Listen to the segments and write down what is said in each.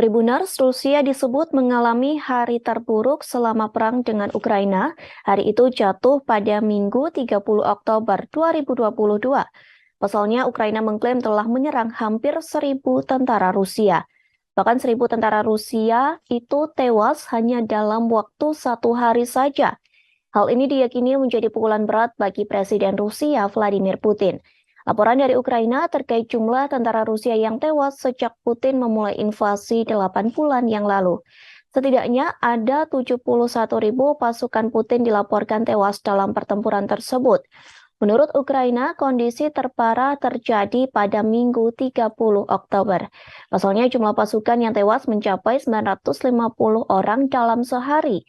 Tribunars, Rusia disebut mengalami hari terburuk selama perang dengan Ukraina. Hari itu jatuh pada Minggu 30 Oktober 2022. Pasalnya, Ukraina mengklaim telah menyerang hampir 1.000 tentara Rusia. Bahkan 1.000 tentara Rusia itu tewas hanya dalam waktu 1 hari saja. Hal ini diyakini menjadi pukulan berat bagi Presiden Rusia Vladimir Putin. Laporan dari Ukraina terkait jumlah tentara Rusia yang tewas sejak Putin memulai invasi 8 bulan yang lalu. Setidaknya ada 71.000 pasukan Putin dilaporkan tewas dalam pertempuran tersebut. Menurut Ukraina, kondisi terparah terjadi pada Minggu 30 Oktober. Pasalnya jumlah pasukan yang tewas mencapai 950 orang dalam sehari.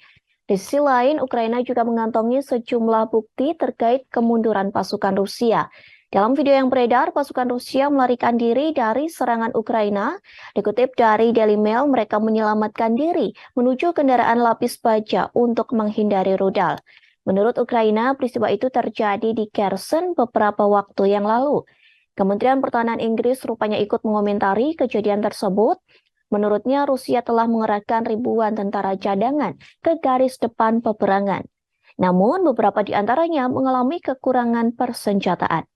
Di sisi lain, Ukraina juga mengantongi sejumlah bukti terkait kemunduran pasukan Rusia. Dalam video yang beredar, pasukan Rusia melarikan diri dari serangan Ukraina. Dikutip dari Daily Mail, mereka menyelamatkan diri menuju kendaraan lapis baja untuk menghindari rudal. Menurut Ukraina, peristiwa itu terjadi di Kherson beberapa waktu yang lalu. Kementerian Pertahanan Inggris rupanya ikut mengomentari kejadian tersebut. Menurutnya, Rusia telah mengerahkan ribuan tentara cadangan ke garis depan peperangan. Namun, beberapa di antaranya mengalami kekurangan persenjataan.